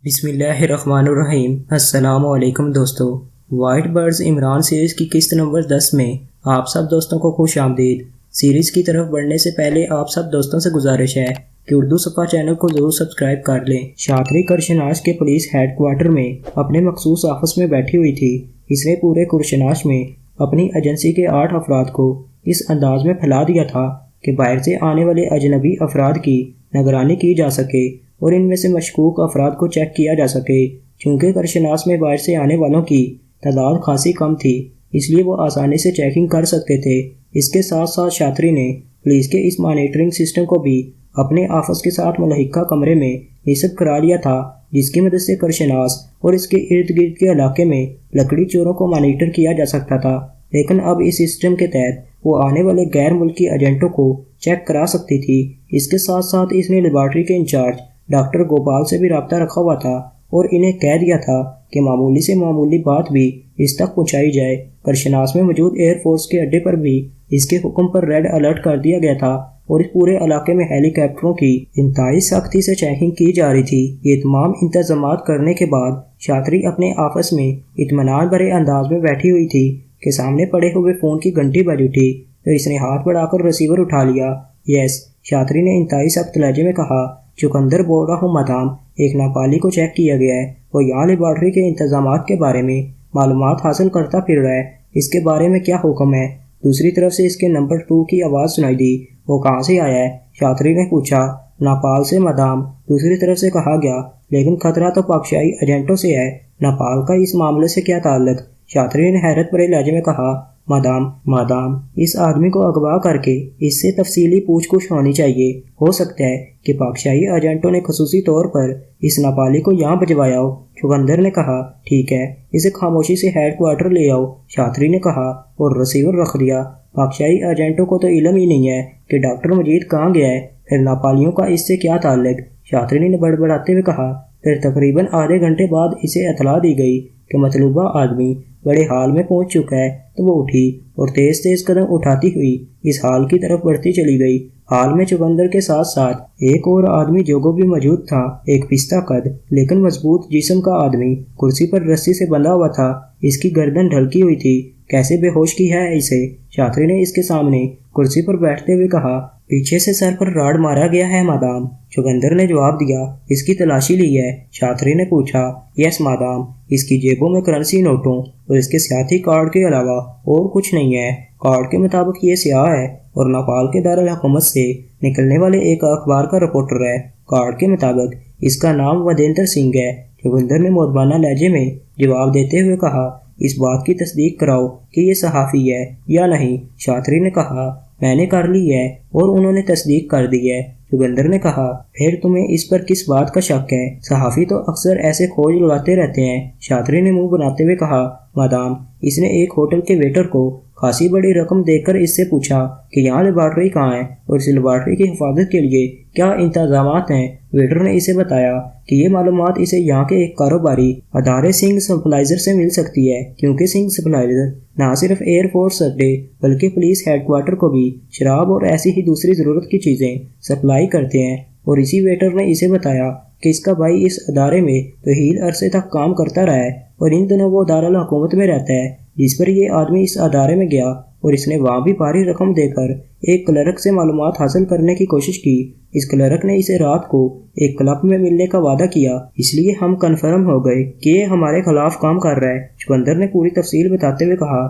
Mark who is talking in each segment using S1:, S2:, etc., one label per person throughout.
S1: بسم اللہ الرحمن الرحیم۔ السلام علیکم دوستو، وائٹ برڈز عمران سیریز کی قسط نمبر 10 میں آپ سب دوستوں کو خوش آمدید۔ سیریز کی طرف بڑھنے سے پہلے آپ سب دوستوں سے گزارش ہے کہ اردو صفحہ چینل کو ضرور سبسکرائب کر لیں۔ شاطری کرشناش کے پولیس ہیڈ کوارٹر میں اپنے مخصوص آفس میں بیٹھی ہوئی تھی۔ اس نے پورے کرشناش میں اپنی ایجنسی کے 8 افراد کو اس انداز میں پھیلا دیا تھا کہ باہر سے آنے والے اجنبی افراد کی نگرانی کی جا سکے اور ان میں سے مشکوک افراد کو چیک کیا جا سکے۔ چونکہ کرشناش میں باہر سے آنے والوں کی تعداد خاصی کم تھی، اس لیے وہ آسانی سے چیکنگ کر سکتے تھے۔ اس کے ساتھ ساتھ شاطری نے پولیس کے اس مانیٹرنگ سسٹم کو بھی اپنے آفس کے ساتھ ملحقہ کمرے میں نصب کرا لیا تھا، جس کی مدد سے کرشناش اور اس کے ارد گرد کے علاقے میں لکڑی چوروں کو مانیٹر کیا جا سکتا تھا۔ لیکن اب اس سسٹم کے تحت وہ آنے والے غیر ملکی ایجنٹوں کو چیک کرا سکتی تھی۔ اس کے ساتھ ساتھ اس نے لیبارٹری کے انچارج ڈاکٹر گوپال سے بھی رابطہ رکھا ہوا تھا اور انہیں کہہ دیا تھا کہ معمولی سے معمولی بات بھی اس تک پہنچائی جائے۔ کرشناش میں موجود ایئر فورس کے اڈے پر بھی اس کے حکم پر ریڈ الرٹ کر دیا گیا تھا اور اس پورے علاقے میں ہیلی کاپٹروں کی انتہائی سختی سے چیکنگ کی جا رہی تھی۔ یہ تمام انتظامات کرنے کے بعد شاطری اپنے آفس میں اطمینان بھرے انداز میں بیٹھی ہوئی تھی کہ سامنے پڑے ہوئے فون کی گھنٹی بج اٹھی تو اس نے ہاتھ بڑھا کر ریسیور اٹھا لیا۔ یس، شاطری نے انتہائی سخت لہجے میں کہا، چقندر بول رہا ہوں مدام، ایک ناپالی کو چیک کیا گیا ہے، وہ یہاں لیبارٹری کے انتظامات کے بارے میں معلومات حاصل کرتا پھر رہا ہے، اس کے بارے میں کیا حکم ہے؟ دوسری طرف سے اس کے نمبر 2 کی آواز سنائی دی۔ وہ کہاں سے آیا ہے؟ شاطری نے پوچھا۔ ناپال سے مدام، دوسری طرف سے کہا گیا، لیکن خطرہ تو پاکشاہی ایجنٹوں سے ہے، ناپال کا اس معاملے سے کیا تعلق؟ شاطری نے حیرت بھرے لہجے میں کہا، مادام، اس آدمی کو اغوا کر کے اس سے تفصیلی پوچھ گچھ ہونی چاہیے۔ ہو سکتا ہے کہ پاکشاہی ایجنٹوں نے خصوصی طور پر اس ناپالی کو یہاں بھجوایا ہو۔ چقندر نے کہا، ٹھیک ہے، اسے خاموشی سے ہیڈ کوارٹر لے آؤ، شاطری نے کہا اور ریسیور رکھ دیا۔ پاکشاہی ایجنٹوں کو تو علم ہی نہیں ہے کہ ڈاکٹر مجید کہاں گیا ہے، پھر ناپالیوں کا اس سے کیا تعلق؟ شاطری نے بڑبڑاتے ہوئے کہا۔ پھر تقریباً آدھے گھنٹے بعد اسے اطلاع دی گئی کہ مطلوبہ آدمی بڑے ہال میں پہنچ چکا ہے، تو وہ اٹھی اور تیز تیز قدم اٹھاتی ہوئی اس ہال کی طرف بڑھتی چلی گئی۔ ہال میں چقندر کے ساتھ ساتھ ایک اور آدمی جوگو بھی موجود تھا، ایک پستہ قد لیکن مضبوط جسم کا آدمی، کرسی پر رسی سے بندھا ہوا تھا، اس کی گردن ڈھلکی ہوئی تھی۔ کیسے بے ہوش کی ہے اسے؟ شاطری نے اس کے سامنے کرسی پر بیٹھتے ہوئے کہا۔ پیچھے سے سر پر راڑ مارا گیا ہے مادام، چقندر نے جواب دیا۔ اس کی تلاشی لی ہے؟ شاطری نے پوچھا۔ یس مادام، اس کی جیبوں میں کرنسی نوٹوں اور اس کے سیاسی کارڈ کے علاوہ اور کچھ نہیں ہے۔ کارڈ کے مطابق یہ سیاہ ہے اور ناپال کے دارالحکومت سے نکلنے والے ایک اخبار کا رپورٹر ہے۔ کارڈ کے مطابق اس کا نام ودیندر سنگھ ہے، چقندر نے مؤدبانہ لہجے میں جواب دیتے ہوئے کہا۔ اس بات کی تصدیق کراؤ کہ یہ صحافی ہے یا نہیں، شاطری نے کہا۔ میں نے کر لی ہے اور انہوں نے تصدیق کر دی ہے، چقندر نے کہا۔ پھر تمہیں اس پر کس بات کا شک ہے؟ صحافی تو اکثر ایسے کھوج لگاتے رہتے ہیں، شاطری نے منہ بناتے ہوئے کہا۔ مادام، اس نے ایک ہوٹل کے ویٹر کو خاصی بڑی رقم دے کر اس سے پوچھا کہ یہاں لیبارٹری کہاں ہے اور اس لیبارٹری کی حفاظت کے لیے کیا انتظامات ہیں۔ ویٹر نے اسے بتایا کہ یہ معلومات اسے یہاں کے ایک کاروباری ادارے سنگھ سپلائزر سے مل سکتی ہے، کیونکہ سنگھ سپلائزر نہ صرف ایئر فورس اڈے بلکہ پولیس ہیڈ کوارٹر کو بھی شراب اور ایسی ہی دوسری ضرورت کی چیزیں سپلائی کرتے ہیں۔ اور اسی ویٹر نے اسے بتایا کہ اس کا بھائی اس ادارے میں طویل عرصے تک کام کرتا رہا ہے اور ان دنوں وہ دارالحکومت میں رہتا ہے، جس پر یہ آدمی اس ادارے میں گیا اور اس نے وہاں بھی بھاری رقم دے کر ایک کلرک سے معلومات حاصل کرنے کی کوشش کی۔ اس کلرک نے اسے رات کو ایک کلب میں ملنے کا وعدہ کیا، اس لیے ہم کنفرم ہو گئے کہ یہ ہمارے خلاف کام کر رہا ہے۔ چقندر نے پوری تفصیل بتاتے ہوئے کہا۔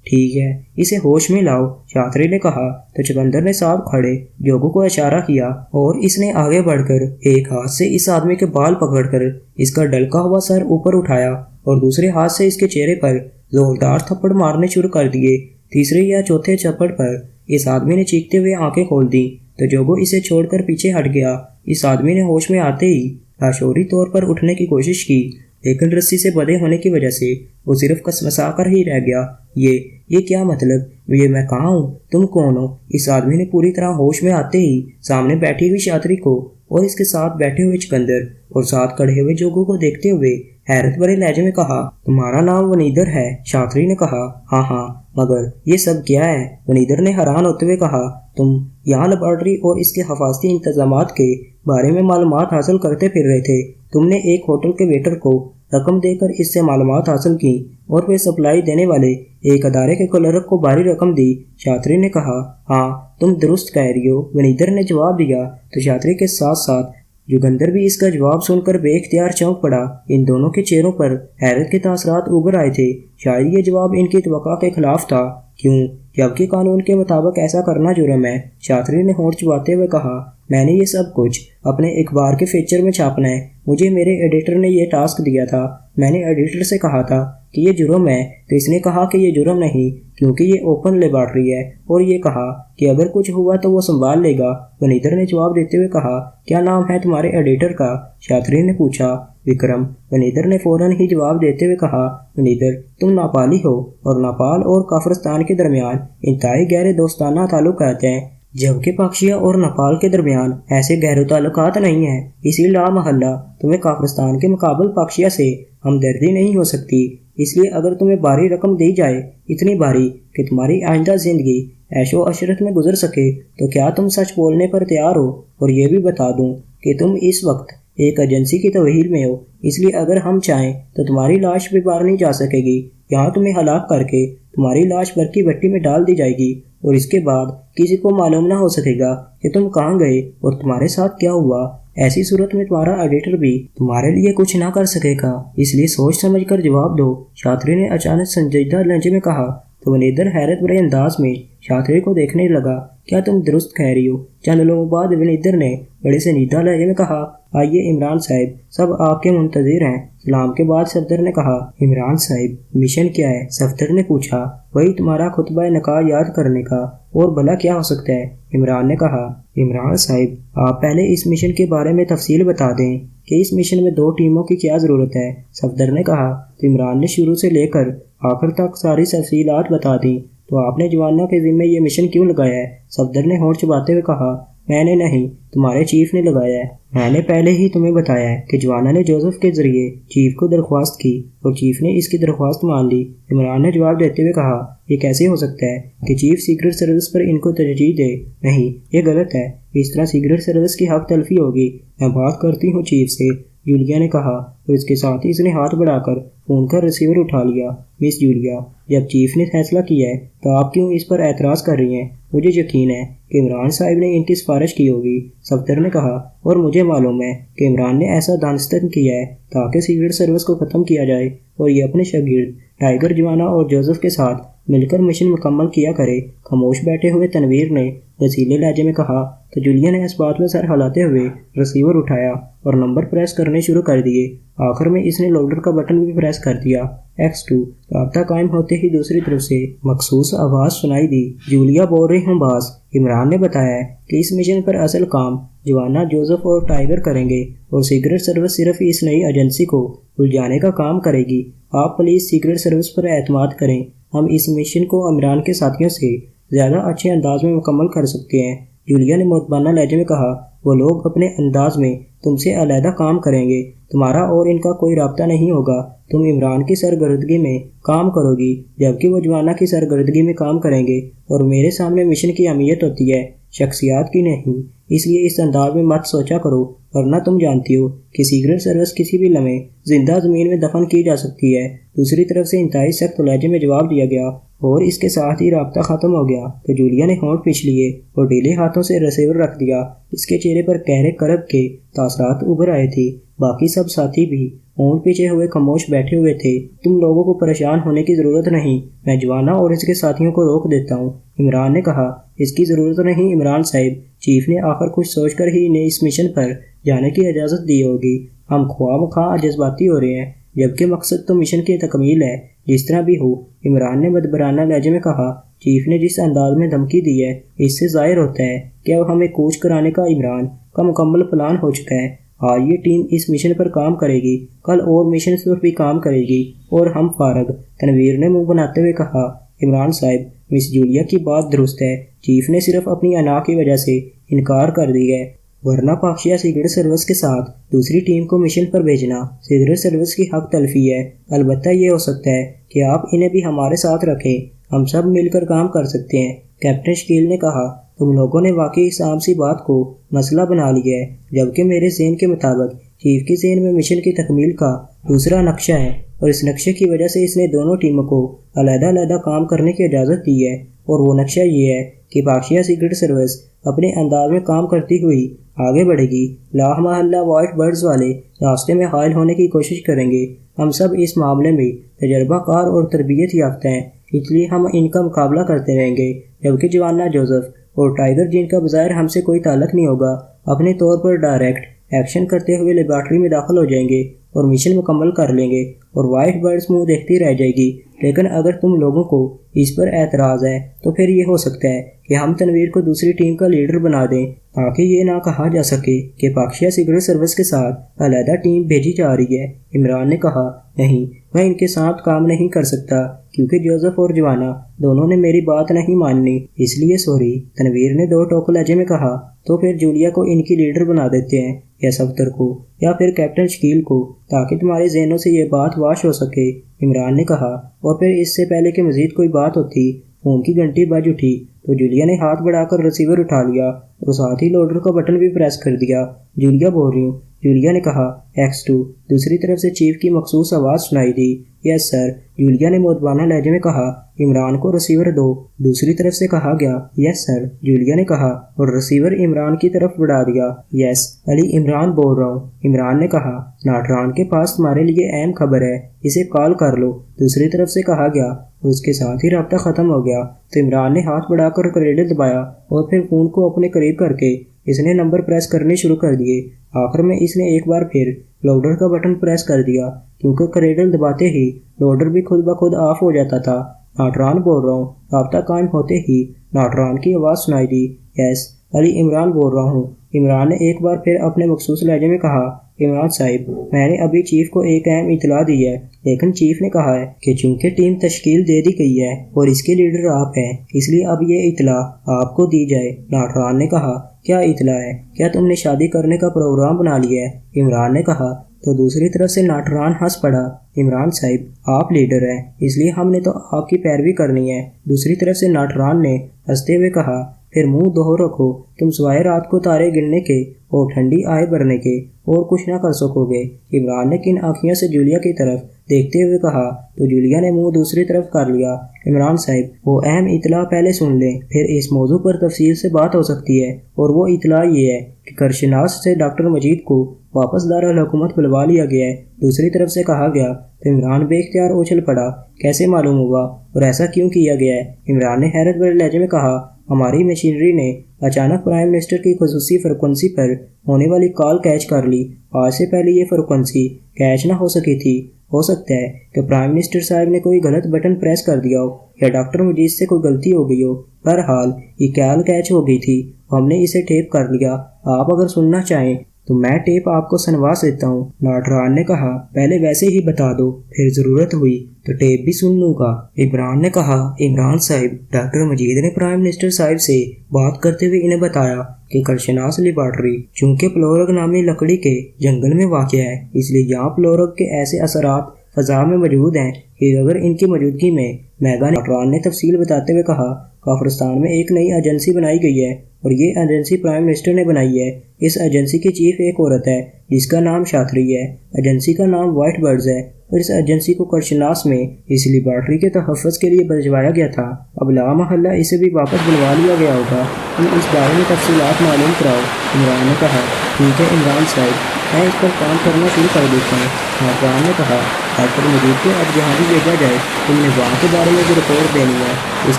S1: ٹھیک ہے، اسے ہوش میں لاؤ، شاطری نے کہا تو چقندر نے ساتھ کھڑے جوگو کو اشارہ کیا اور اس نے آگے بڑھ کر ایک ہاتھ سے اس آدمی کے بال پکڑ کر اس کا ڈلکا ہوا سر اوپر اٹھایا اور دوسرے ہاتھ سے اس کے چہرے پر زوردار تھپڑ مارنے شروع کر دیے۔ تیسرے یا چوتھے چپڑ پر اس آدمی نے چیختے ہوئے آنکھیں کھول دی تو جوگو اسے چھوڑ کر پیچھے ہٹ گیا۔ اس آدمی نے ہوش میں آتے ہی لاشعوری طور پر اٹھنے کی کوشش کی، لیکن رسی سے بندھے ہونے کی وجہ سے وہ صرف کسمسا کر ہی رہ گیا۔ یہ کیا مطلب؟ یہ میں کہاں ہوں؟ تم کون ہو؟ اس آدمی نے پوری طرح ہوش میں آتے ہی سامنے بیٹھی ہوئی شاطری کو اور اس کے ساتھ بیٹھے ہوئے چقندر اور ساتھ کھڑے ہوئے جوگو کو دیکھتے ہوئے حیرت بھرے لہجے میں کہا، تمہارا نام ونیدر ہے؟ شاطری نے کہا، ہاں، مگر یہ سب کیا ہے؟ ونیدر نے حیران ہوتے ہوئے کہا، تم یہاں لیبارٹری اور اس کے حفاظتی انتظامات کے بارے میں معلومات حاصل کرتے پھر رہے تھے۔ تم نے ایک ہوٹل کے ویٹر کو رقم دے کر اس سے معلومات حاصل کی اور پھر سپلائی دینے والے ایک ادارے کے کلرک کو بھاری رقم دی۔ شاتری نے کہا، ہاں تم درست کہہ رہی ہو، ونیدر نے جواب دیا۔ تو شاتری کے ساتھ ساتھ یوگندر بھی اس کا جواب سن کر بے اختیار چونک پڑا۔ ان دونوں کے چہروں پر حیرت کے تاثرات ابھر آئے تھے۔ شاید یہ جواب ان کی توقع کے خلاف تھا، کیوں جبکہ قانون کے مطابق ایسا کرنا جرم ہے۔ شاتری نے ہونٹ چباتے ہوئے کہا، میں نے یہ سب کچھ اپنے اخبار کے فیچر میں چھاپنا ہے۔ مجھے میرے ایڈیٹر نے یہ ٹاسک دیا تھا۔ میں نے ایڈیٹر سے کہا تھا کہ یہ جرم ہے تو اس نے کہا کہ یہ جرم نہیں کیونکہ یہ اوپن لیبارٹری ہے، اور یہ کہا کہ اگر کچھ ہوا تو وہ سنبھال لے گا۔ ونیدر نے جواب دیتے ہوئے کہا، کیا نام ہے تمہارے ایڈیٹر کا؟ شاتری نے پوچھا۔ وکرم۔ ونیدر نے فوراً ہی جواب دیتے ہوئے کہا، ونیدر تم نیپالی ہو اور نیپال اور کافرستان کے درمیان انتہائی گہرے دوستانہ تعلقات ہیں، جبکہ پاکشیا اور نیپال کے درمیان ایسے گہرے تعلقات نہیں ہیں۔ اسی لا محلہ تمہیں کافرستان کے مقابل پاکشیا سے ہمدردی نہیں ہو سکتی۔ اس لیے اگر تمہیں بھاری رقم دی جائے، اتنی بھاری کہ تمہاری آئندہ زندگی عیش و عشرت میں گزر سکے، تو کیا تم سچ بولنے پر تیار ہو؟ اور یہ بھی بتا دوں کہ تم اس وقت ایک ایجنسی کی توہین میں ہو، اس لیے اگر ہم چاہیں تو تمہاری لاش بھی باہر نہیں جا سکے گی۔ یہاں تمہیں ہلاک کر کے تمہاری لاش برقی بھٹی میں ڈال دی جائے گی، اور اس کے بعد کسی کو معلوم نہ ہو سکے گا کہ تم کہاں گئے اور تمہارے ساتھ کیا ہوا۔ ایسی صورت میں تمہارا ایڈیٹر بھی تمہارے لیے کچھ نہ کر سکے گا، اس لیے سوچ سمجھ کر جواب دو۔ شاتری نے اچانک سنجیدہ لہجے میں کہا۔ تو ونیدر حیرت بھرے انداز میں شاتری کو دیکھنے لگا۔ کیا تم درست کہہ رہی ہو؟ چند لوگوں بعد ونیدر نے بڑے سنجیدہ لہجے میں کہا، آئیے عمران صاحب، سب آپ کے منتظر ہیں۔ سلام کے بعد صفدر نے کہا، عمران صاحب مشن کیا ہے؟ صفدر نے پوچھا۔ وہی تمہارا خطبہ نکاح یاد کرنے کا، اور بھلا کیا ہو سکتا ہے؟ عمران نے کہا۔ عمران صاحب آپ پہلے اس مشن کے بارے میں تفصیل بتا دیں کہ اس مشن میں 2 ٹیموں کی کیا ضرورت ہے، صفدر نے کہا۔ تو عمران نے شروع سے لے کر آخر تک ساری تفصیلات بتا دیں۔ تو آپ نے جوانا کے ذمہ یہ مشن کیوں لگایا ہے؟ صفدر نے ہونٹ چباتے ہوئے کہا، میں نے نہیں، تمہارے چیف نے لگایا ہے۔ میں نے پہلے ہی تمہیں بتایا ہے کہ جوانا نے جوزف کے ذریعے چیف کو درخواست کی اور چیف نے اس کی درخواست مان لی۔ عمران نے جواب دیتے ہوئے کہا، یہ کیسے ہو سکتا ہے کہ چیف سیکرٹ سروس پر ان کو ترجیح دے؟ نہیں، یہ غلط ہے، اس طرح سیکرٹ سروس کی حق تلفی ہوگی۔ میں بات کرتی ہوں چیف سے، جولیا نے کہا، اور اس کے ساتھ ہی اس نے ہاتھ بڑھا کر فون کا ریسیور اٹھا لیا۔ مس جولیا، جب چیف نے فیصلہ کیا ہے تو آپ کیوں اس پر اعتراض کر رہی ہیں؟ مجھے یقین ہے کہ عمران صاحب نے ان کی سفارش کی ہوگی، صفدر نے کہا، اور مجھے معلوم ہے کہ عمران نے ایسا دانستن کیا ہے تاکہ سیکرٹ سروس کو ختم کیا جائے اور یہ اپنے شاگرد ٹائیگر جوانا اور جوزف کے ساتھ مل کر مشن مکمل کیا کرے۔ خاموش بیٹھے ہوئے تنویر نے رسیلے لہجے میں کہا۔ تو جولیا نے اس بات میں سر ہلاتے ہوئے ریسیور اٹھایا اور نمبر پریس کرنے شروع کر دیے۔ آخر میں اس نے لوڈر کا بٹن بھی پریس کر دیا۔ X2 رابطہ قائم ہوتے ہی دوسری طرف سے مخصوص آواز سنائی دی، جولیا بول رہی ہوں باز۔ عمران نے بتایا کہ اس مشن پر اصل کام جوانا، جوزف اور ٹائیگر کریں گے، اور سیکرٹ سروس صرف اس نئی ایجنسی کو الجھانے کا کام کرے گی۔ آپ پلیز سیکرٹ سروس پر اعتماد کریں، ہم اس مشن کو عمران کے ساتھیوں سے زیادہ اچھے انداز میں مکمل کر سکتے ہیں۔ جولیا نے مؤدبانہ لہجے میں کہا، وہ لوگ اپنے انداز میں تم سے علیحدہ کام کریں گے، تمہارا اور ان کا کوئی رابطہ نہیں ہوگا۔ تم عمران کی سرگردگی میں کام کرو گی جبکہ وہ جوانا کی سرگردگی میں کام کریں گے، اور میرے سامنے مشن کی اہمیت ہوتی ہے، شخصیات کی نہیں، اس لیے اس انداز میں مت سوچا کرو، ورنہ تم جانتی ہو کہ سیکرٹ سروس کسی بھی لمحے زندہ زمین میں دفن کی جا سکتی ہے۔ دوسری طرف سے انتہائی سخت لہجے میں جواب دیا گیا، اور اس کے ساتھ ہی رابطہ ختم ہو گیا۔ تو جولیا نے ہونٹ پھینچ لیے اور ڈھیلے ہاتھوں سے ریسیور رکھ دیا۔ اس کے چہرے پر گہرے کرب کے تاثرات ابھر آئے تھے۔ باقی سب ساتھی بھی ہونٹ پیچھے ہوئے خاموش بیٹھے ہوئے تھے۔ تم لوگوں کو پریشان ہونے کی ضرورت نہیں، میں جوانا اور اس کے ساتھیوں کو روک دیتا ہوں، عمران نے کہا۔ اس کی ضرورت نہیں عمران صاحب، چیف نے آخر کچھ سوچ کر ہی انہیں اس مشن پر جانے کی اجازت دی ہوگی۔ ہم خواہ مخواہ جذباتی ہو رہے ہیں، جبکہ مقصد تو مشن کی تکمیل ہے۔ جس طرح بھی ہو، عمران نے مدبرانہ لہجے میں کہا، چیف نے جس انداز میں دھمکی دی ہے اس سے ظاہر ہوتا ہے کہ اب ہمیں کوچ کرانے کا عمران کا مکمل پلان ہو چکا ہے۔ آج یہ ٹیم اس مشن پر کام کرے گی، کل اور مشن پر بھی کام کرے گی، اور ہم فارغ۔ تنویر نے منہ بناتے ہوئے کہا، عمران صاحب مس جولیا کی بات درست ہے، چیف نے صرف اپنی انا کی وجہ سے انکار کر دی ہے، ورنہ پاکشیا سیکرٹ سروس کے ساتھ دوسری ٹیم کو مشن پر بھیجنا سیکرٹ سروس کی حق تلفی ہے۔ البتہ یہ ہو سکتا ہے کہ آپ انہیں بھی ہمارے ساتھ رکھیں، ہم سب مل کر کام کر سکتے ہیں، کیپٹن شکیل نے کہا۔ تم لوگوں نے واقعی اس عام سی بات کو مسئلہ بنا لیا ہے، جبکہ میرے ذہن کے مطابق چیف کے ذہن میں مشن کی تکمیل کا دوسرا نقشہ ہے، اور اس نقشے کی وجہ سے اس نے دونوں ٹیموں کو علیحدہ علیحدہ کام کرنے کی اجازت دی ہے، اور وہ نقشہ یہ ہے کہ پاکشیا سیکرٹ سروس اپنے انداز میں کام کرتی ہوئی آگے بڑھے گی۔ لا محالہ وائٹ برڈز والے راستے میں حائل ہونے کی کوشش کریں گے۔ ہم سب اس معاملے میں تجربہ کار اور تربیت یافتہ ہیں، اس لیے ہم ان کا مقابلہ کرتے رہیں گے، جبکہ جوانا جوزف اور ٹائیگر، جن کا بظاہر ہم سے کوئی تعلق نہیں ہوگا، اپنے طور پر ڈائریکٹ ایکشن کرتے ہوئے لیبارٹری میں داخل ہو جائیں گے اور مشن مکمل کر لیں گے، اور وائٹ برڈز منہ دیکھتی رہ جائے گی۔ لیکن اگر تم لوگوں کو اس پر اعتراض ہے تو پھر یہ ہو سکتا ہے کہ ہم تنویر کو دوسری ٹیم کا لیڈر بنا دیں، تاکہ یہ نہ کہا جا سکے کہ پاکشیا سیکرٹ سروس کے ساتھ علیحدہ ٹیم بھیجی جا رہی ہے۔ عمران نے کہا، نہیں، میں ان کے ساتھ کام نہیں کر سکتا، کیونکہ جوزف اور جوانا دونوں نے میری بات نہیں ماننی، اس لیے سوری۔ تنویر نے دو ٹوک لہجے میں کہا، تو پھر جولیا کو ان کی لیڈر بنا دیتے ہیں، یا صفدر کو، یا پھر کیپٹن شکیل کو، تاکہ تمہارے ذہنوں سے یہ بات واش ہو سکے۔ عمران نے کہا، اور پھر اس سے پہلے کہ مزید کوئی بات ہوتی، فون کی گھنٹی بج اٹھی تو جولیا نے ہاتھ بڑھا کر ریسیور اٹھا لیا اور ساتھ ہی لوڈر کا بٹن بھی پریس کر دیا۔ جولیا بول رہی ہوں، جولیا نے کہا۔ X2 دوسری طرف سے چیف کی مخصوص آواز سنائی دی۔ یس سر، جولیا نے مؤدبانہ لہجے میں کہا۔ عمران کو ریسیور دو، دوسری طرف سے کہا گیا۔ یس سر، جولیا نے کہا اور ریسیور عمران کی طرف بڑھا دیا۔ یس علی، عمران بول رہا ہوں، عمران نے کہا۔ ناٹران کے پاس تمہارے لیے اہم خبر ہے، اسے کال کر لو، دوسری طرف سے کہا گیا۔ اس کے ساتھ ہی رابطہ ختم ہو گیا تو عمران نے ہاتھ بڑھا کر کریڈل دبایا اور پھر فون کو اپنے قریب کر کے اس نے نمبر پریس کرنے شروع کر دیے۔ آخر میں اس نے ایک بار پھر لوڈر کا بٹن پریس کر دیا، کیونکہ کریڈل دباتے ہی لوڈر بھی خود بخود آف ہو جاتا تھا۔ ناٹران بول رہا ہوں۔ رابطہ قائم ہوتے ہی ناٹران کی آواز سنائی دی۔ یس علی، عمران بول رہا ہوں۔ عمران نے ایک بار پھر اپنے مخصوص لہجے میں کہا، عمران صاحب، میں نے ابھی چیف کو ایک اہم اطلاع دی ہے، لیکن چیف نے کہا ہے کہ چونکہ ٹیم تشکیل دے دی گئی ہے اور اس کے لیڈر آپ ہیں، اس لیے اب یہ اطلاع آپ کو دی جائے۔ ناٹران نے کہا، کیا اطلاع ہے؟ کیا تم نے شادی کرنے کا پروگرام بنا لیا ہے؟ عمران نے کہا۔ تو دوسری طرف سے ناٹران ہنس پڑا۔ عمران صاحب، آپ لیڈر ہیں، اس لیے ہم نے تو آپ کی پیروی کرنی ہے۔ دوسری طرف سے ناٹران نے ہنستے ہوئے کہا، پھر منہ دھو رکھو، تم سوائے رات کو تارے گننے کے اور ٹھنڈی آئے بھرنے کے اور کچھ نہ کر سکو گے۔ عمران نے کن آنکھیوں سے جولیا کی طرف دیکھتے ہوئے کہا تو جولیا نے منہ دوسری طرف کر لیا۔ عمران صاحب، وہ اہم اطلاع پہلے سن لیں، پھر اس موضوع پر تفصیل سے بات ہو سکتی ہے، اور وہ اطلاع یہ ہے کہ کرشناس سے ڈاکٹر مجید کو واپس دارالحکومت بلوا لیا گیا ہے۔ دوسری طرف سے کہا گیا تو عمران بے اختیار اچھل پڑا۔ کیسے معلوم ہوگا اور ایسا کیوں کیا گیا ہے؟ عمران نے حیرت بھرے لہجے میں کہا، ہماری مشینری نے اچانک پرائم منسٹر کی خصوصی فریکوینسی پر ہونے والی کال کیچ کر لی۔ آج سے پہلے یہ فریکوینسی کیچ نہ ہو سکی تھی۔ ہو سکتا ہے کہ پرائم منسٹر صاحب نے کوئی غلط بٹن پریس کر دیا ہو، یا ڈاکٹر مجید سے کوئی غلطی ہو گئی ہو۔ بہرحال یہ کال کیچ ہو گئی تھی، ہم نے اسے ٹیپ کر لیا۔ آپ اگر سننا چاہیں تو میں ٹیپ آپ کو سنوا سکتا ہوں۔ ناٹران نے کہا، پہلے ویسے ہی بتا دو، پھر ضرورت ہوئی تو ٹیپ بھی سن لوں گا۔ عمران نے کہا، عمران صاحب، ڈاکٹر مجید نے پرائم منسٹر صاحب سے بات کرتے ہوئے انہیں بتایا کہ کرشناس لیبارٹری چونکہ پلورگ نامی لکڑی کے جنگل میں واقع ہے، اس لیے یہاں پلورگ کے ایسے اثرات فضا میں موجود ہیں کہ اگر ان کی موجودگی میں ناٹران نے تفصیل بتاتے ہوئے کہا، کافرستان میں ایک نئی ایجنسی بنائی گئی ہے اور یہ ایجنسی پرائم منسٹر نے بنائی ہے۔ اس ایجنسی کی چیف ایک عورت ہے جس کا نام شاتری ہے۔ ایجنسی کا نام وائٹ برڈز ہے اور اس ایجنسی کو کرشناس میں اس لیبارٹری کے تحفظ کے لیے بھجوایا گیا تھا۔ اب لا محالہ اسے بھی واپس بلوا لیا گیا ہوگا۔ تم اس بارے میں تفصیلات معلوم کراؤ۔ عمران نے کہا، ٹھیک ہے عمران صاحب، میں اس پر کام کرنا شروع کر دیتا ہوں۔ ناٹران نے کہا، ڈاکٹر مجید کو اب جہاں بھی بھیجا جائے تم نے وہاں کے بارے میں بھی رپورٹ دینی ہے، اس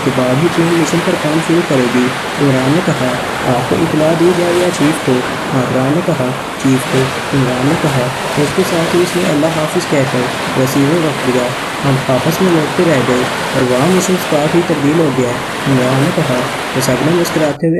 S1: کے بعد ہی ٹیم مشن پر کام شروع کرے گی۔ عمران نے کہا، آپ کو اطلاع دی جائے یا چیف کو؟ ناٹران نے کہا، چیف کو۔ عمران نے کہا، اس کے ساتھ ہی اس نے اللہ حافظ کہہ کر ریسیور رکھ دیا۔ ہم آپس میں لڑتے رہ گئے اور وہاں مشن اسپاٹ ہی تبدیل ہو گیا۔ عمران نے کہا تو سب نے مسکراتے ہوئے